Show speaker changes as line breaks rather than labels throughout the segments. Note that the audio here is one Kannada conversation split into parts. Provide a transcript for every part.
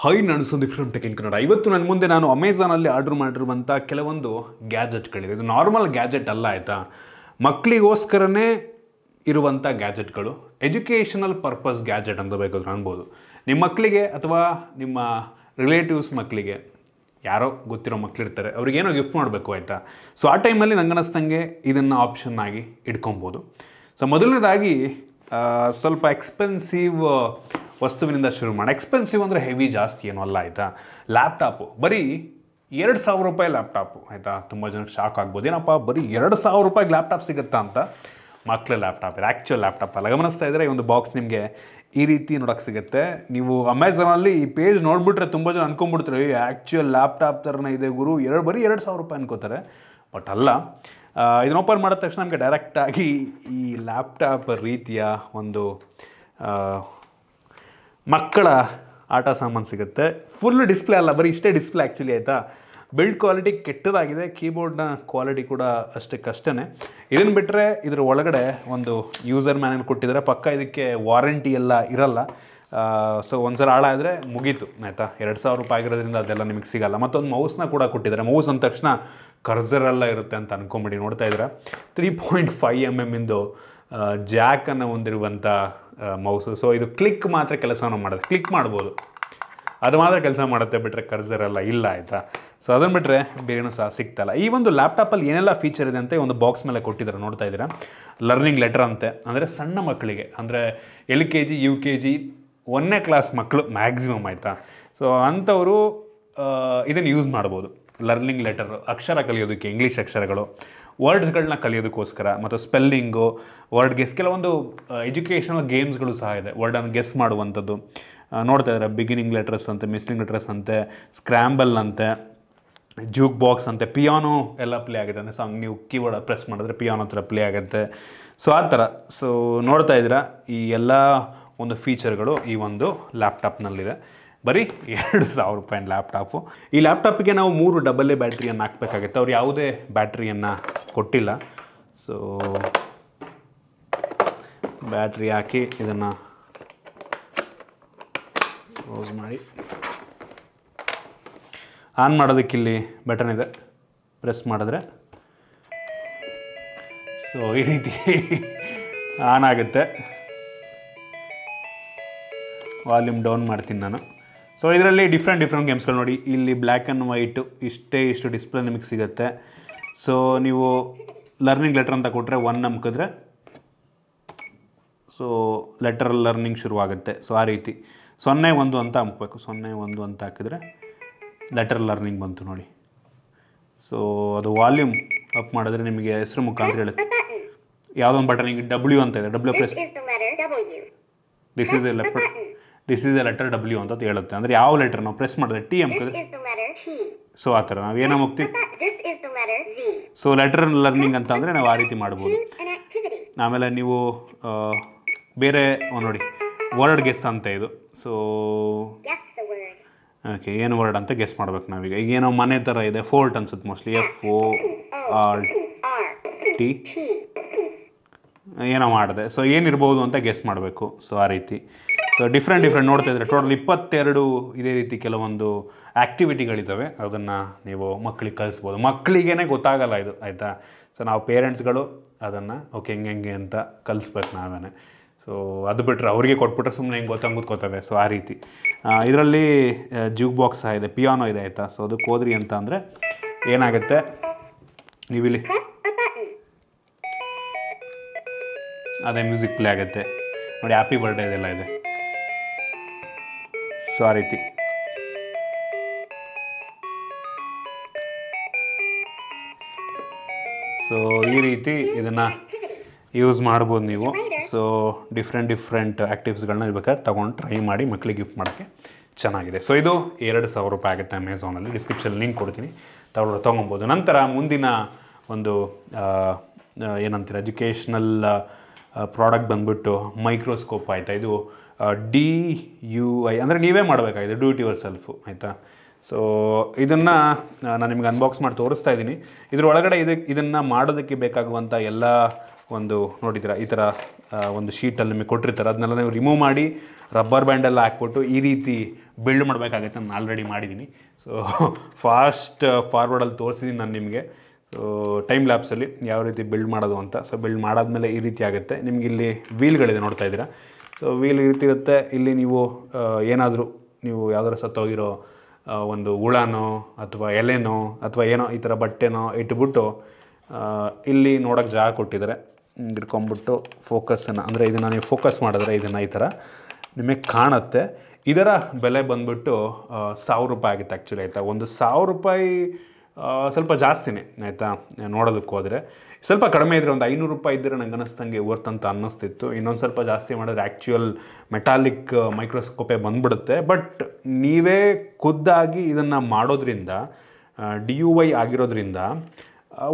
ಹಾಯ್, ನಾನು Sandeep from tech in Kannada. ಇವತ್ತು ನನ್ನ ಮುಂದೆ ನಾನು ಅಮೆಝಾನಲ್ಲಿ ಆರ್ಡ್ರ್ ಮಾಡಿರುವಂಥ ಕೆಲವೊಂದು ಗ್ಯಾಜೆಟ್ಗಳಿದೆ. ಇದು ನಾರ್ಮಲ್ ಗ್ಯಾಜೆಟ್ ಅಲ್ಲ, ಆಯಿತಾ. ಮಕ್ಕಳಿಗೋಸ್ಕರನೇ ಇರುವಂಥ ಗ್ಯಾಜೆಟ್ಗಳು, ಎಜುಕೇಷನಲ್ ಪರ್ಪಸ್ ಗ್ಯಾಜೆಟ್ ಅಂತ ಬೇಕಾದ್ರೂ ಅನ್ಬೋದು. ನಿಮ್ಮ ಮಕ್ಕಳಿಗೆ ಅಥವಾ ನಿಮ್ಮ ರಿಲೇಟಿವ್ಸ್ ಮಕ್ಕಳಿಗೆ, ಯಾರೋ ಗೊತ್ತಿರೋ ಮಕ್ಕಳಿರ್ತಾರೆ, ಅವ್ರಿಗೇನೋ ಗಿಫ್ಟ್ ಮಾಡಬೇಕು, ಆಯಿತಾ. ಸೊ ಆ ಟೈಮಲ್ಲಿ ನಂಗೆ ಅನ್ನಿಸ್ದಂಗೆ ಇದನ್ನು ಆಪ್ಷನ್ ಆಗಿ ಇಟ್ಕೊಬೋದು. ಸೊ ಮೊದಲನೇದಾಗಿ ಸ್ವಲ್ಪ ಎಕ್ಸ್ಪೆನ್ಸಿವ್ ವಸ್ತುವಿನಿಂದ ಶುರು ಮಾಡಿ. ಎಕ್ಸ್ಪೆನ್ಸಿವ್ ಅಂದರೆ ಹೆವಿ ಜಾಸ್ತಿ ಏನೂ ಅಲ್ಲ, ಆಯಿತಾ. ಲ್ಯಾಪ್ಟಾಪು ಬರೀ ₹2,000 ಲ್ಯಾಪ್ಟಾಪು, ಆಯಿತಾ. ತುಂಬ ಜನಕ್ಕೆ ಶಾಕ್ ಆಗ್ಬೋದು, ಏನಪ್ಪ ಬರೀ ₹2,000 ಲ್ಯಾಪ್ಟಾಪ್ ಸಿಗುತ್ತಾ ಅಂತ. ಮಕ್ಕಳ ಲ್ಯಾಪ್ಟಾಪ್ ಇದೆ, ಆ್ಯಕ್ಚುಯಲ್ ಲ್ಯಾಪ್ಟಾಪ್ ಅಲ್ಲ. ಗಮನಿಸ್ತಾ ಇದ್ದರೆ ಈ ಒಂದು ಬಾಕ್ಸ್ ನಿಮಗೆ ಈ ರೀತಿ ನೋಡೋಕ್ಕೆ ಸಿಗುತ್ತೆ. ನೀವು ಅಮೆಝಾನಲ್ಲಿ ಈ ಪೇಜ್ ನೋಡಿಬಿಟ್ರೆ ತುಂಬ ಜನ ಅನ್ಕೊಂಡ್ಬಿಡ್ತಾರೆ, ಆ್ಯಕ್ಚುಯಲ್ ಲ್ಯಾಪ್ಟಾಪ್ ಥರನೇ ಇದೆ ಗುರು, ಬರೀ ₹2,000 ಅನ್ಕೋತಾರೆ. ಬಟ್ ಅಲ್ಲ. ಇದನ್ನ ಓಪನ್ ಮಾಡಿದ ತಕ್ಷಣ ನಮಗೆ ಡೈರೆಕ್ಟಾಗಿ ಈ ಲ್ಯಾಪ್ಟಾಪ್ ರೀತಿಯ ಒಂದು ಮಕ್ಕಳ ಆಟ ಸಾಮಾನು ಸಿಗುತ್ತೆ. ಫುಲ್ ಡಿಸ್ಪ್ಲೇ ಅಲ್ಲ, ಬರೀ ಇಷ್ಟೇ ಡಿಸ್ಪ್ಲೇ ಆ್ಯಕ್ಚುಲಿ, ಆಯಿತಾ. ಬಿಲ್ಡ್ ಕ್ವಾಲಿಟಿ ಕೆಟ್ಟದಾಗಿದೆ, ಕೀಬೋರ್ಡ್ನ ಕ್ವಾಲಿಟಿ ಕೂಡ ಅಷ್ಟಕ್ಕಷ್ಟೇ. ಇದನ್ನು ಬಿಟ್ಟರೆ ಇದರ ಒಳಗಡೆ ಒಂದು ಯೂಸರ್ ಮ್ಯಾನ್ಯಲ್ ಕೊಟ್ಟಿದ್ದಾರೆ. ಪಕ್ಕ ಇದಕ್ಕೆ ವಾರಂಟಿ ಎಲ್ಲ ಇರಲ್ಲ. ಸೊ ಒಂದ್ಸಲ ಹಾಳಾದರೆ ಮುಗೀತು, ಆಯಿತಾ. ₹2,000 ಆಗಿರೋದ್ರಿಂದ ಅದೆಲ್ಲ ನಿಮಗೆ ಸಿಗೋಲ್ಲ. ಮತ್ತೊಂದು ಮೌಸ್ನ ಕೂಡ ಕೊಟ್ಟಿದ್ದಾರೆ. ಮೌಸ್ ಅಂದ ತಕ್ಷಣ ಕರ್ಸರೆಲ್ಲ ಇರುತ್ತೆ ಅಂತ ಅಂದ್ಕೊಂಬಿಡಿ. ನೋಡ್ತಾ ಇದ್ದೀರಾ, 3.5mm ಇಂದು ಜಾಕನ್ನು ಹೊಂದಿರುವಂಥ ಮೌಸು. ಸೊ ಇದು ಕ್ಲಿಕ್ ಮಾತ್ರ ಕೆಲಸವನ್ನು ಮಾಡುತ್ತೆ, ಕ್ಲಿಕ್ ಮಾಡ್ಬೋದು, ಅದು ಮಾತ್ರ ಕೆಲಸ ಮಾಡುತ್ತೆ, ಬಿಟ್ಟರೆ ಕರ್ಸರೆಲ್ಲ ಇಲ್ಲ, ಆಯಿತಾ. ಸೊ ಅದನ್ನು ಬಿಟ್ಟರೆ ಬೇರೇನೂ ಸಹ ಸಿಗ್ತಲ್ಲ. ಈ ಒಂದು ಲ್ಯಾಪ್ಟಾಪಲ್ಲಿ ಏನೆಲ್ಲ ಫೀಚರ್ ಇದೆ ಅಂತ ಒಂದು ಬಾಕ್ಸ್ ಮೇಲೆ ಕೊಟ್ಟಿದ್ದಾರೆ, ನೋಡ್ತಾ ಇದ್ದೀರಾ. ಲರ್ನಿಂಗ್ ಲೆಟರ್ ಅಂತೆ, ಅಂದರೆ ಸಣ್ಣ ಮಕ್ಕಳಿಗೆ, ಅಂದರೆ LKG UKG 1ನೇ ಕ್ಲಾಸ್ ಮಕ್ಕಳು ಮ್ಯಾಕ್ಸಿಮಮ್, ಆಯಿತಾ. ಸೊ ಅಂಥವರು ಇದನ್ನು ಯೂಸ್ ಮಾಡ್ಬೋದು. ಲರ್ನಿಂಗ್ ಲೆಟರ್, ಅಕ್ಷರ ಕಲಿಯೋದಕ್ಕೆ, ಇಂಗ್ಲೀಷ್ ಅಕ್ಷರಗಳು, ವರ್ಡ್ಸ್ಗಳನ್ನ ಕಲಿಯೋದಕ್ಕೋಸ್ಕರ, ಮತ್ತು ಸ್ಪೆಲ್ಲಿಂಗು, ವರ್ಡ್ ಗೆಸ್, ಕೆಲವೊಂದು ಎಜುಕೇಷನಲ್ ಗೇಮ್ಸ್ಗಳು ಸಹ ಇದೆ, ವರ್ಡನ್ನು ಗೆಸ್ ಮಾಡುವಂಥದ್ದು. ನೋಡ್ತಾ ಇದ್ದಾರೆ, ಬಿಗಿನಿಂಗ್ ಲೆಟರ್ಸ್ ಅಂತೆ, ಮಿಸ್ಸಿಂಗ್ ಲೆಟರ್ಸ್ ಅಂತೆ, ಸ್ಕ್ರ್ಯಾಂಬಲ್ ಅಂತೆ, ಜೂಕ್ ಬಾಕ್ಸ್ ಅಂತೆ, ಪಿಯಾನೋ ಎಲ್ಲ ಪ್ಲೇ ಆಗುತ್ತೆ. ಅಂದರೆ ಸಾಂಗ್ ನೀವು ಕೀಬೋರ್ಡ್ ಪ್ರೆಸ್ ಮಾಡಿದ್ರೆ ಪಿಯಾನೋ ಹತ್ರ ಪ್ಲೇ ಆಗುತ್ತೆ. ಸೊ ಆ ಥರ. ಸೊ ನೋಡ್ತಾ ಇದ್ದೀರಾ, ಈ ಎಲ್ಲ ಒಂದು ಫೀಚರ್ಗಳು ಈ ಒಂದು ಲ್ಯಾಪ್ಟಾಪ್ನಲ್ಲಿದೆ. ಬರೀ ₹2,000 ಲ್ಯಾಪ್ಟಾಪು. ಈ ಲ್ಯಾಪ್ಟಾಪಿಗೆ ನಾವು 3 AA ಬ್ಯಾಟ್ರಿಯನ್ನು ಹಾಕಬೇಕಾಗುತ್ತೆ. ಅವ್ರು ಯಾವುದೇ ಬ್ಯಾಟ್ರಿಯನ್ನು ಕೊಟ್ಟಿಲ್ಲ. ಸೊ ಬ್ಯಾಟ್ರಿ ಹಾಕಿ ಇದನ್ನು ಕ್ಲೋಸ್ ಮಾಡಿ ಆನ್ ಮಾಡೋದಕ್ಕೆ ಇಲ್ಲಿ ಬಟನ್ ಇದೆ, ಪ್ರೆಸ್ ಮಾಡಿದ್ರೆ ಸೊ ಈ ರೀತಿ ಆನ್ ಆಗುತ್ತೆ. ವಾಲ್ಯೂಮ್ ಡೌನ್ ಮಾಡ್ತೀನಿ ನಾನು. ಸೊ ಇದರಲ್ಲಿ ಡಿಫ್ರೆಂಟ್ ಗೇಮ್ಸ್ಗಳು ನೋಡಿ. ಇಲ್ಲಿ ಬ್ಲ್ಯಾಕ್ ಆ್ಯಂಡ್ ವೈಟು ಇಷ್ಟು ಡಿಸ್ಪ್ಲೇ ನಿಮಗೆ ಸಿಗುತ್ತೆ. ಸೊ ನೀವು ಲರ್ನಿಂಗ್ ಲೆಟರ್ ಅಂತ ಕೊಟ್ಟರೆ 1 ಅಮ್ಕಿದ್ರೆ ಸೊ ಲೆಟರ್ ಲರ್ನಿಂಗ್ ಶುರುವಾಗುತ್ತೆ. ಸೊ ಆ ರೀತಿ 0-1 ಅಂತ ಅಮ್ಕಬೇಕು. 0-1 ಅಂತ ಹಾಕಿದ್ರೆ ಲೆಟರ್ ಲರ್ನಿಂಗ್ ಬಂತು ನೋಡಿ. ಸೊ ಅದು ವಾಲ್ಯೂಮ್ ಅಪ್ ಮಾಡಿದ್ರೆ ನಿಮಗೆ ಹೆಸರು ಮುಖಾಂತರ ಹೇಳುತ್ತೆ. ಯಾವುದೊಂದು ಬಟನ್ ಈಗ W ಅಂತ ಇದೆ, W press, this is A letter W ಅಂತ ಹೇಳುತ್ತೆ. ಅಂದರೆ ಯಾವ ಲೆಟರ್ ನಾವು ಪ್ರೆಸ್ ಮಾಡಿದ್ರೆ T ಅಮ್ಕಿದ್ರೆ ಸೊ ಆ ಥರ ನಾವು ಏನೋ ಹೋಗ್ತೀವಿ. ಸೊ ಲೆಟರ್ ಲರ್ನಿಂಗ್ ಅಂತ ಅಂದರೆ ನಾವು ಆ ರೀತಿ ಮಾಡ್ಬೋದು. ಆಮೇಲೆ ನೀವು ಬೇರೆ ನೋಡಿ, ವರ್ಡ್ ಗೆಸ್ ಅಂತ ಇದು. ಸೊ ಓಕೆ, ಏನು ವರ್ಡ್ ಅಂತ ಗೆಸ್ ಮಾಡ್ಬೇಕು ನಾವೀಗ. ಈಗ ಏನೋ ಮನೆ ಥರ ಇದೆ, ಫೋರ್ಟ್ ಅನ್ಸುತ್ತೆ ಮೋಸ್ಟ್ಲಿ, FORT ಏನೋ ಮಾಡಿದೆ. ಸೊ ಏನಿರ್ಬೋದು ಅಂತ ಗೆಸ್ ಮಾಡಬೇಕು. ಸೊ ಆ ರೀತಿ. ಸೊ ಡಿಫ್ರೆಂಟ್ ನೋಡ್ತಾ ಇದ್ರೆ ಟೋಟಲ್ 22 ಇದೇ ರೀತಿ ಕೆಲವೊಂದು ಆ್ಯಕ್ಟಿವಿಟಿಗಳಿದ್ದಾವೆ. ಅದನ್ನು ನೀವು ಮಕ್ಕಳಿಗೆ ಕಲಿಸ್ಬೋದು. ಮಕ್ಕಳಿಗೇ ಗೊತ್ತಾಗಲ್ಲ ಇದು, ಆಯಿತಾ. ಸೊ ನಾವು ಪೇರೆಂಟ್ಸ್ಗಳು ಅದನ್ನು ಓಕೆ ಹೆಂಗೆ ಅಂತ ಕಲಿಸ್ಬೇಕು ನಾವೇ. ಸೊ ಅದು ಬಿಟ್ಟರೆ ಅವ್ರಿಗೆ ಕೊಟ್ಬಿಟ್ರೆ ಸುಮ್ಮನೆ ಹೆಂಗೆ ಕೂತ್ಕೋತವೆ. ಸೊ ಆ ರೀತಿ. ಇದರಲ್ಲಿ ಜೂಕ್ ಬಾಕ್ಸ್ ಸಹ ಇದೆ, ಪಿಯಾನೋ ಇದೆ, ಆಯಿತಾ. ಸೊ ಅದಕ್ಕೆ ಹೋದ್ರಿ ಅಂತ ಅಂದರೆ ಏನಾಗುತ್ತೆ, ನೀವಿಲ್ಲಿ ಅದೇ ಮ್ಯೂಸಿಕ್ ಪ್ಲೇ ಆಗುತ್ತೆ ನೋಡಿ, ಹ್ಯಾಪಿ ಬರ್ಡೇ ಇದೆಲ್ಲ ಇದೆ. ಸೊ ಆ ರೀತಿ. ಸೊ ಈ ರೀತಿ ಇದನ್ನು ಯೂಸ್ ಮಾಡ್ಬೋದು ನೀವು. ಸೊ ಡಿಫ್ರೆಂಟ್ ಆ್ಯಕ್ಟಿವ್ಸ್ಗಳನ್ನ ಇರ್ಬೇಕಾದ್ರೆ ತೊಗೊಂಡು ಟ್ರೈ ಮಾಡಿ ಮಕ್ಕಳಿಗೆ ಗಿಫ್ಟ್ ಮಾಡೋಕ್ಕೆ ಚೆನ್ನಾಗಿದೆ. ಸೊ ಇದು ₹2,000 ಆಗುತ್ತೆ ಅಮೆಝಾನಲ್ಲಿ. ಡಿಸ್ಕ್ರಿಪ್ಷನ್ ಲಿಂಕ್ ಕೊಡ್ತೀನಿ, ತೊಗೊಬೋದು. ನಂತರ ಮುಂದಿನ ಒಂದು ಏನಂತೀರ ಎಜುಕೇಷ್ನಲ್ ಪ್ರಾಡಕ್ಟ್ ಬಂದ್ಬಿಟ್ಟು ಮೈಕ್ರೋಸ್ಕೋಪ್, ಆಯಿತಾ. ಇದು DUI ಅಂದರೆ ನೀವೇ ಮಾಡಬೇಕಾಗಿದೆ, ಡೂ ಇಟ್ ಯುವರ್ ಸೆಲ್ಫು, ಆಯಿತಾ. ಸೊ ಇದನ್ನು ನಾನು ನಿಮ್ಗೆ ಅನ್ಬಾಕ್ಸ್ ಮಾಡಿ ತೋರಿಸ್ತಾ ಇದ್ದೀನಿ. ಇದರೊಳಗಡೆ ಇದನ್ನು ಮಾಡೋದಕ್ಕೆ ಬೇಕಾಗುವಂಥ ಎಲ್ಲ ಒಂದು ನೋಡಿದ್ದೀರಾ ಈ ಥರ ಒಂದು ಶೀಟಲ್ಲಿ ನಿಮಗೆ ಕೊಟ್ಟಿರ್ತಾರೆ, ಅದನ್ನೆಲ್ಲ ನೀವು ರಿಮೂವ್ ಮಾಡಿ ರಬ್ಬರ್ ಬ್ಯಾಂಡೆಲ್ಲ ಹಾಕ್ಬಿಟ್ಟು ಈ ರೀತಿ ಬಿಲ್ಡ್ ಮಾಡಬೇಕಾಗತ್ತೆ. ನಾನು ಆಲ್ರೆಡಿ ಮಾಡಿದ್ದೀನಿ. ಸೊ ಫಾಸ್ಟ್ ಫಾರ್ವರ್ಡಲ್ಲಿ ತೋರಿಸಿದ್ದೀನಿ ನಾನು ನಿಮಗೆ. ಸೊ ಟೈಮ್ ಲ್ಯಾಪ್ಸಲ್ಲಿ ಯಾವ ರೀತಿ ಬಿಲ್ಡ್ ಮಾಡೋದು ಅಂತ. ಸೊ ಬಿಲ್ಡ್ ಮಾಡಾದ್ಮೇಲೆ ಈ ರೀತಿ ಆಗುತ್ತೆ. ನಿಮ್ಗೆ ಇಲ್ಲಿ ವೀಲ್ಗಳಿದೆ ನೋಡ್ತಾ ಇದ್ದೀರಾ. ಸೊ ವೀಲ್ ಈ ರೀತಿ ಇರುತ್ತೆ. ಇಲ್ಲಿ ನೀವು ಏನಾದರೂ ನೀವು ಯಾವ್ದಾರು ಸತ್ತೋಗಿರೋ ಒಂದು ಹುಳನೋ ಅಥವಾ ಎಲೆನೋ ಅಥವಾ ಏನೋ ಈ ಥರ ಬಟ್ಟೆನೋ ಇಟ್ಬಿಟ್ಟು ಇಲ್ಲಿ ನೋಡೋಕ್ಕೆ ಜಾಗ ಕೊಟ್ಟಿದ್ದಾರೆ. ಹಿಡ್ಕೊಂಬಿಟ್ಟು ಫೋಕಸನ್ನು, ಅಂದರೆ ಇದನ್ನು ನೀವು ಫೋಕಸ್ ಮಾಡಿದ್ರೆ ಇದನ್ನು ಈ ಥರ ನಿಮಗೆ ಕಾಣುತ್ತೆ. ಇದರ ಬೆಲೆ ಬಂದುಬಿಟ್ಟು 1000 ರೂಪಾಯಿ ಆಗುತ್ತೆ ಆ್ಯಕ್ಚುಲಿ, ಆಯಿತಾ. ಒಂದು 1000 ರೂಪಾಯಿ ಸ್ವಲ್ಪ ಜಾಸ್ತಿನೇ, ಆಯಿತಾ. ನೋಡೋದಕ್ಕೆ ಹೋದರೆ ಸ್ವಲ್ಪ ಕಡಿಮೆ ಇದ್ದರೆ ಒಂದು 500 ರೂಪಾಯಿ ಇದ್ದರೆ ನಂಗೆ ಅನ್ನಿಸ್ತಂಗೆ ವರ್ತ್ ಅಂತ ಅನ್ನಿಸ್ತಿತ್ತು. ಇನ್ನೊಂದು ಸ್ವಲ್ಪ ಜಾಸ್ತಿ ಮಾಡಿದ್ರೆ ಆ್ಯಕ್ಚುಯಲ್ ಮೆಟಾಲಿಕ್ ಮೈಕ್ರೋಸ್ಕೋಪೇ ಬಂದುಬಿಡುತ್ತೆ. ಬಟ್ ನೀವೇ ಖುದ್ದಾಗಿ ಇದನ್ನು ಮಾಡೋದ್ರಿಂದ DIY ಆಗಿರೋದ್ರಿಂದ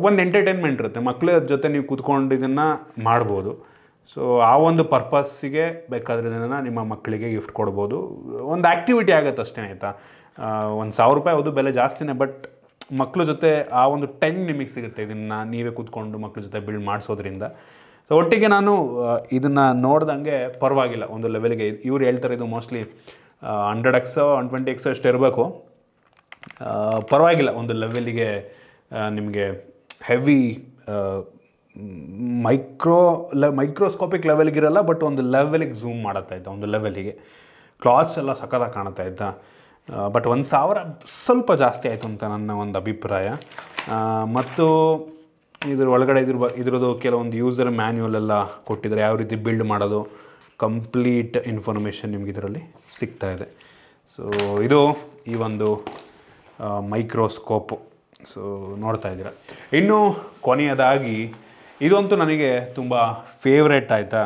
ಒಂದು ಎಂಟರ್ಟೈನ್ಮೆಂಟ್ ಇರುತ್ತೆ. ಮಕ್ಕಳ ಜೊತೆ ನೀವು ಕೂತ್ಕೊಂಡು ಇದನ್ನು ಮಾಡ್ಬೋದು. ಸೊ ಆ ಒಂದು ಪರ್ಪಸ್ಸಿಗೆ ಬೇಕಾದ್ರೆ ಇದನ್ನು ನಿಮ್ಮ ಮಕ್ಕಳಿಗೆ ಗಿಫ್ಟ್ ಕೊಡ್ಬೋದು. ಒಂದು ಆ್ಯಕ್ಟಿವಿಟಿ ಆಗುತ್ತೆ ಅಷ್ಟೇ, ಆಯಿತಾ. ಒಂದು 1000 ರೂಪಾಯಿ ಅದು ಬೆಲೆ ಜಾಸ್ತಿನೇ, ಬಟ್ ಮಕ್ಕಳ ಜೊತೆ ಆ ಒಂದು ಟೈಮ್ ನಿಮಗೆ ಸಿಗುತ್ತೆ ಇದನ್ನು ನೀವೇ ಕೂತ್ಕೊಂಡು ಮಕ್ಕಳ ಜೊತೆ ಬಿಲ್ಡ್ ಮಾಡಿಸೋದ್ರಿಂದ. ಸೊ ಒಟ್ಟಿಗೆ ನಾನು ಇದನ್ನು ನೋಡ್ದಂಗೆ ಪರವಾಗಿಲ್ಲ, ಒಂದು ಲೆವೆಲ್ಗೆ. ಇವ್ರು ಹೇಳ್ತಾರೆ ಇದು ಮೋಸ್ಟ್ಲಿ 100x 120x ಅಷ್ಟು ಇರಬೇಕು. ಪರವಾಗಿಲ್ಲ, ಒಂದು ಲೆವೆಲಿಗೆ ನಿಮಗೆ ಹೆವಿ ಮೈಕ್ರೋಸ್ಕೋಪಿಕ್ ಲೆವೆಲ್ಗಿರಲ್ಲ, ಬಟ್ ಒಂದು ಲೆವೆಲಿಗೆ ಝೂಮ್ ಮಾಡತ್ತಾಯ್ತಾ, ಒಂದು ಲೆವೆಲಿಗೆ. ಕ್ಲಾತ್ಸ್ ಎಲ್ಲ ಸಖತ್ತಾಗಿ ಕಾಣುತ್ತಾಯ್ತಾ. ಬಟ್ 1000 ಸ್ವಲ್ಪ ಜಾಸ್ತಿ ಆಯಿತು ಅಂತ ನನ್ನ ಒಂದು ಅಭಿಪ್ರಾಯ. ಮತ್ತು ಇದ್ರ ಒಳಗಡೆ ಇದ್ರದ್ದು ಕೆಲವೊಂದು ಯೂಸರ್ ಮ್ಯಾನ್ಯುವಲ್ ಎಲ್ಲ ಕೊಟ್ಟಿದ್ದಾರೆ, ಯಾವ ರೀತಿ ಬಿಲ್ಡ್ ಮಾಡೋದು ಕಂಪ್ಲೀಟ್ ಇನ್ಫಾರ್ಮೇಷನ್ ನಿಮ್ಗೆ ಇದರಲ್ಲಿ ಸಿಗ್ತಾಯಿದೆ. ಸೊ ಇದು ಈ ಒಂದು ಮೈಕ್ರೋಸ್ಕೋಪು. ಸೊ ನೋಡ್ತಾ ಇದ್ದೀರಾ. ಇನ್ನು ಕೊನೆಯದಾಗಿ ಇದಂತೂ ನನಗೆ ತುಂಬ ಫೇವ್ರೇಟ್, ಆಯಿತಾ.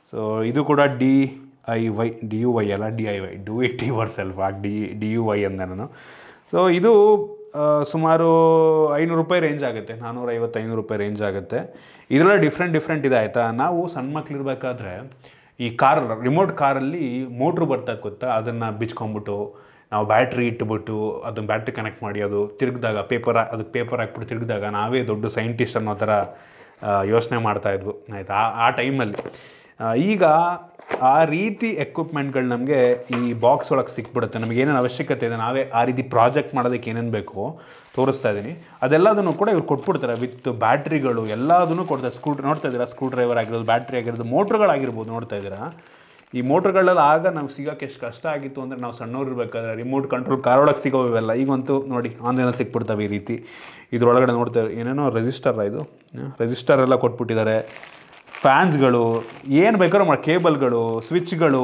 ಸೊ ಇದು ಕೂಡ DIY ಅಲ್ಲ, DIY, do it your self. DIY ಅಂದೆ ನಾನು. ಸೊ ಇದು ಸುಮಾರು 500 ರೂಪಾಯಿ ರೇಂಜ್ ಆಗುತ್ತೆ, 450-500 ರೂಪಾಯಿ ರೇಂಜ್ ಆಗುತ್ತೆ. ಇದೆಲ್ಲ ಡಿಫ್ರೆಂಟ್ ಇದೆ, ಆಯಿತಾ. ನಾವು ಸಣ್ಣ ಮಕ್ಳಿರ್ಬೇಕಾದ್ರೆ ಈ ರಿಮೋಟ್ ಕಾರಲ್ಲಿ ಮೋಟ್ರು ಬರ್ತದೆ ಗೊತ್ತಾ, ಅದನ್ನು ಬಿಚ್ಕೊಂಬಿಟ್ಟು ನಾವು ಬ್ಯಾಟ್ರಿ ಇಟ್ಬಿಟ್ಟು ಅದನ್ನು ಬ್ಯಾಟ್ರಿ ಕನೆಕ್ಟ್ ಮಾಡಿ ಅದು ತಿರುಗಿದಾಗ ಅದಕ್ಕೆ ಪೇಪರ್ ಹಾಕ್ಬಿಟ್ಟು ತಿರುಗಿದಾಗ ನಾವೇ ದೊಡ್ಡ ಸೈಂಟಿಸ್ಟ್ ಅನ್ನೋ ಥರ ಯೋಚನೆ ಮಾಡ್ತಾಯಿದ್ವು, ಆಯಿತಾ, ಆ ಟೈಮಲ್ಲಿ. ಈಗ ಆ ರೀತಿ ಎಕ್ವಿಪ್ಮೆಂಟ್ಗಳು ನಮಗೆ ಈ ಬಾಕ್ಸ್ ಒಳಗೆ ಸಿಕ್ಬಿಡುತ್ತೆ. ನಮಗೆ ಏನೇನು ಅವಶ್ಯಕತೆ ಇದೆ, ನಾವೇ ಆ ರೀತಿ ಪ್ರಾಜೆಕ್ಟ್ ಮಾಡೋದಕ್ಕೆ ಏನೇನು ಬೇಕೋ ತೋರಿಸ್ತಾ ಇದ್ದೀನಿ. ಅದೆಲ್ಲದನ್ನು ಕೂಡ ಇವ್ರು ಕೊಟ್ಬಿಡ್ತಾರೆ ವಿತ್ ಬ್ಯಾಟ್ರಿಗಳು ಎಲ್ಲದನ್ನು ಕೊಡ್ತಾರೆ. ನೋಡ್ತಾ ಇದ್ದೀರಾ, ಸ್ಕ್ರೂ ಡ್ರೈವರ್ ಆಗಿರೋದು, ಬ್ಯಾಟ್ರಿ ಆಗಿರೋದು, ಮೋಟ್ರ್ಗಳಾಗಿರ್ಬೋದು. ನೋಡ್ತಾ ಇದ್ದೀರಾ, ಈ ಮೋಟ್ರ್ಗಳೆಲ್ಲ ಆಗ ನಾವು ಸಿಗೋಕ್ಕೆ ಎಷ್ಟು ಕಷ್ಟ ಆಗಿತ್ತು ಅಂದರೆ, ನಾವು ಸಣ್ಣವ್ರು ಇರಬೇಕಾದ್ರೆ ರಿಮೋಟ್ ಕಂಟ್ರೋಲ್ ಕಾರ್ ಒಳಗೆ ಸಿಗೋವು ಇವೆಲ್ಲ. ಈಗಂತೂ ನೋಡಿ ಆನ್ಲೈನಲ್ಲಿ ಸಿಕ್ಬಿಡ್ತವೆ ಈ ರೀತಿ. ಇದ್ರೊಳಗಡೆ ನೋಡ್ತಾ ಏನೇನೋ ರೆಸಿಸ್ಟರ್ ಎಲ್ಲ ಕೊಟ್ಬಿಟ್ಟಿದ್ದಾರೆ. ಫ್ಯಾನ್ಸ್ಗಳು, ಏನು ಬೇಕಾದ್ರೂ ಕೇಬಲ್ಗಳು, ಸ್ವಿಚ್ಗಳು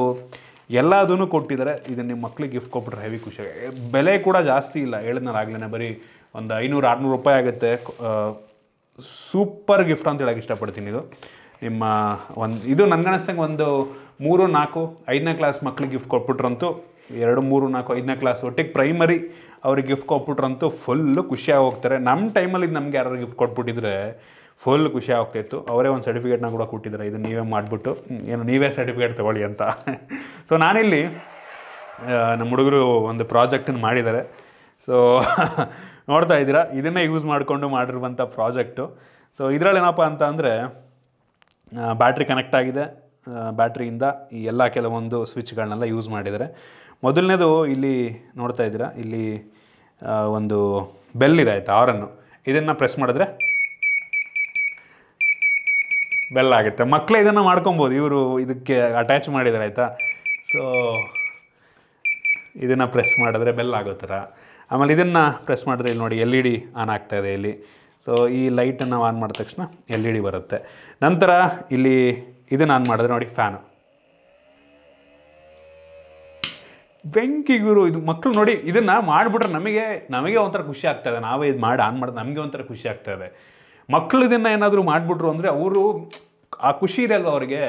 ಎಲ್ಲದೂ ಕೊಟ್ಟಿದ್ದಾರೆ. ಇದನ್ನು ನಿಮ್ಮ ಮಕ್ಳಿಗೆ ಗಿಫ್ಟ್ ಕೊಟ್ಬಿಟ್ರೆ ಹೆವಿ ಖುಷಿಯಾಗಿ. ಬೆಲೆ ಕೂಡ ಜಾಸ್ತಿ ಇಲ್ಲ, ಹೇಳಿದ್ನಲ್ಲಾಗಲೇ, ಬರೀ ಒಂದು 500-600 ರೂಪಾಯಿ ಆಗುತ್ತೆ. ಸೂಪರ್ ಗಿಫ್ಟ್ ಅಂತ ಹೇಳೋಕ್ಕೆ ಇಷ್ಟಪಡ್ತೀನಿ. ಇದು ನಿಮ್ಮ ಇದು ನನಗನ್ನಿಸ್ತಂಗೆ ಒಂದು 3, 4, 5ನೇ ಕ್ಲಾಸ್ ಮಕ್ಳಿಗೆ ಗಿಫ್ಟ್ ಕೊಟ್ಬಿಟ್ರಂತೂ, 2, 3, 4, 5ನೇ ಕ್ಲಾಸ್ ಒಟ್ಟಿಗೆ ಪ್ರೈಮರಿ ಅವ್ರಿಗೆ ಗಿಫ್ಟ್ ಕೊಟ್ಬಿಟ್ರಂತೂ ಫುಲ್ಲು ಖುಷಿಯಾಗಿ ಹೋಗ್ತಾರೆ. ನಮ್ಮ ಟೈಮಲ್ಲಿ ನಮಗೆ ಯಾರು ಗಿಫ್ಟ್ ಕೊಟ್ಬಿಟ್ಟಿದ್ರೆ ಫುಲ್ ಖುಷಿ ಆಗ್ತಾಯಿತ್ತು. ಅವರೇ ಒಂದು ಸರ್ಟಿಫಿಕೇಟ್ನ ಕೂಡ ಕೊಟ್ಟಿದ್ದಾರೆ, ಇದು ನೀವೇ ಮಾಡಿಬಿಟ್ಟು ನೀವೇ ಸರ್ಟಿಫಿಕೇಟ್ ತೊಗೊಳ್ಳಿ ಅಂತ. ಸೊ ನಾನಿಲ್ಲಿ ನಮ್ಮ ಹುಡುಗರು ಒಂದು ಪ್ರಾಜೆಕ್ಟನ್ನು ಮಾಡಿದ್ದಾರೆ. ಸೊ ನೋಡ್ತಾ ಇದ್ದೀರಾ, ಇದನ್ನೇ ಯೂಸ್ ಮಾಡಿಕೊಂಡು ಮಾಡಿರುವಂಥ ಪ್ರಾಜೆಕ್ಟು. ಸೊ ಇದರಲ್ಲಿ ಏನಪ್ಪ ಅಂತ ಅಂದರೆ, ಬ್ಯಾಟ್ರಿ ಕನೆಕ್ಟ್ ಆಗಿದೆ, ಬ್ಯಾಟ್ರಿಯಿಂದ ಈ ಎಲ್ಲ ಕೆಲವೊಂದು ಸ್ವಿಚ್ಗಳನ್ನೆಲ್ಲ ಯೂಸ್ ಮಾಡಿದ್ದಾರೆ. ಮೊದಲನೇದು ಇಲ್ಲಿ ನೋಡ್ತಾ ಇದ್ದೀರಾ, ಇಲ್ಲಿ ಒಂದು ಬೆಲ್ ಇದೆ, ಆಯಿತಾ, ಆರನ್ನು. ಇದನ್ನು ಪ್ರೆಸ್ ಮಾಡಿದ್ರೆ ಬೆಲ್ ಆಗುತ್ತೆ. ಮಕ್ಕಳೇ ಇದನ್ನು ಮಾಡ್ಕೊಬೋದು, ಇವರು ಇದಕ್ಕೆ ಅಟ್ಯಾಚ್ ಮಾಡಿದ್ದಾರೆ, ಆಯಿತಾ. ಸೊ ಇದನ್ನು ಪ್ರೆಸ್ ಮಾಡಿದ್ರೆ ಬೆಲ್ ಆಗೋ ಥರ. ಆಮೇಲೆ ಇದನ್ನು ಪ್ರೆಸ್ ಮಾಡಿದ್ರೆ ಇಲ್ಲಿ ನೋಡಿ LED ಆನ್ ಆಗ್ತಾಯಿದೆ ಇಲ್ಲಿ. ಸೊ ಈ ಲೈಟನ್ನು ಆನ್ ಮಾಡಿದ ತಕ್ಷಣ LED ಬರುತ್ತೆ. ನಂತರ ಇಲ್ಲಿ ಇದನ್ನು ಆನ್ ಮಾಡಿದ್ರೆ ನೋಡಿ ಫ್ಯಾನು, ಬೆಂಕಿ ಗುರು. ಇದು ಮಕ್ಕಳು ನೋಡಿ ಇದನ್ನು ಮಾಡಿಬಿಟ್ರೆ ನಮಗೆ ಒಂಥರ ಖುಷಿ ಆಗ್ತಾಯಿದೆ. ನಾವೇ ಇದು ಮಾಡಿ ಆನ್ ಮಾಡಿದ್ರೆ ನಮಗೆ ಒಂಥರ ಖುಷಿ ಆಗ್ತಾಯಿದೆ. ಮಕ್ಕಳು ಇದನ್ನು ಏನಾದರೂ ಮಾಡಿಬಿಟ್ರು ಅಂದರೆ ಅವರು ಆ ಖುಷಿ ಇದೆ ಅಲ್ವ ಅವರಿಗೆ,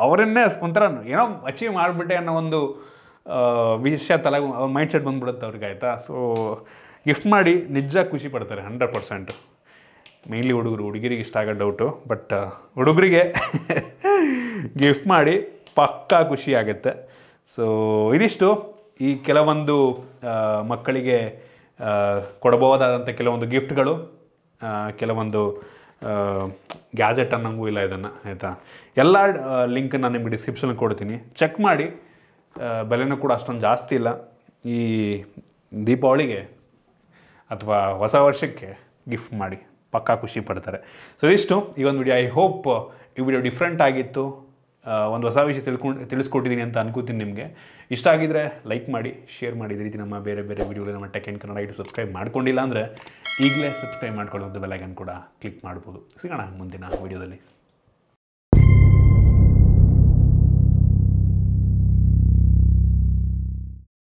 ಅವರನ್ನೇ ಒಂಥರ ಏನೋ ಅಚೀವ್ ಮಾಡಿಬಿಟ್ಟೆ ಅನ್ನೋ ಒಂದು ವಿಷಯ ಅವ್ರ ಮೈಂಡ್ ಸೆಟ್ ಬಂದುಬಿಡುತ್ತೆ ಅವ್ರಿಗೆ, ಆಯಿತಾ. ಸೊ ಗಿಫ್ಟ್ ಮಾಡಿ ನಿಜ ಖುಷಿ ಪಡ್ತಾರೆ 100%. ಮೇನ್ಲಿ ಹುಡುಗರಿಗೆ ಇಷ್ಟ ಆಗೋ ಡೌಟು, ಬಟ್ ಹುಡುಗರಿಗೆ ಗಿಫ್ಟ್ ಮಾಡಿ ಪಕ್ಕಾ ಖುಷಿ ಆಗುತ್ತೆ. ಸೊ ಇದಿಷ್ಟು ಈ ಕೆಲವೊಂದು ಮಕ್ಕಳಿಗೆ ಕೊಡಬಹುದಾದಂಥ ಕೆಲವೊಂದು ಗಿಫ್ಟ್ಗಳು, ಕೆಲವೊಂದು ಗ್ಯಾಜೆಟ್ ಅನ್ನೋಂಗೂ ಇಲ್ಲ ಇದನ್ನು, ಆಯಿತಾ. ಎಲ್ಲ ಲಿಂಕ್ ನಾನು ನಿಮಗೆ ಡಿಸ್ಕ್ರಿಪ್ಷನಲ್ಲಿ ಕೊಡ್ತೀನಿ, ಚೆಕ್ ಮಾಡಿ. ಬೆಲೆನೂ ಕೂಡ ಅಷ್ಟೊಂದು ಜಾಸ್ತಿ ಇಲ್ಲ. ಈ ದೀಪಾವಳಿಗೆ ಅಥವಾ ಹೊಸ ವರ್ಷಕ್ಕೆ ಗಿಫ್ಟ್ ಮಾಡಿ, ಪಕ್ಕಾ ಖುಷಿ ಪಡ್ತಾರೆ. ಸೊ ಇಷ್ಟು ಈ ಒಂದು ವಿಡಿಯೋ. ಐ ಹೋಪ್ ಈ ವಿಡಿಯೋ ಡಿಫ್ರೆಂಟ್ ಆಗಿತ್ತು, ಒಂದು ಹೊಸ ವಿಷಯ ತಿಳಿಸ್ಕೊಟ್ಟಿದ್ದೀನಿ ಅಂತ ಅನ್ಕೋತೀನಿ. ನಿಮಗೆ ಇಷ್ಟ ಆಗಿದ್ರೆ ಲೈಕ್ ಮಾಡಿ, ಶೇರ್ ಮಾಡಿ. ಇದೇ ರೀತಿ ನಮ್ಮ ಬೇರೆ ಬೇರೆ ವಿಡಿಯೋಗಳು ನಮ್ಮ tech in Kannada YouTube subscribe ಮಾಡ್ಕೊಂಡಿಲ್ಲ ಅಂದರೆ ಈಗಲೇ ಸಬ್ಸ್ಕ್ರೈಬ್ ಮಾಡ್ಕೊಳ್ಳೋದು, ಬೆಲ್ ಐಕಾನ್ ಕೂಡ ಕ್ಲಿಕ್ ಮಾಡ್ಬೋದು. ಸಿಗೋಣ ಮುಂದಿನ ವಿಡಿಯೋದಲ್ಲಿ.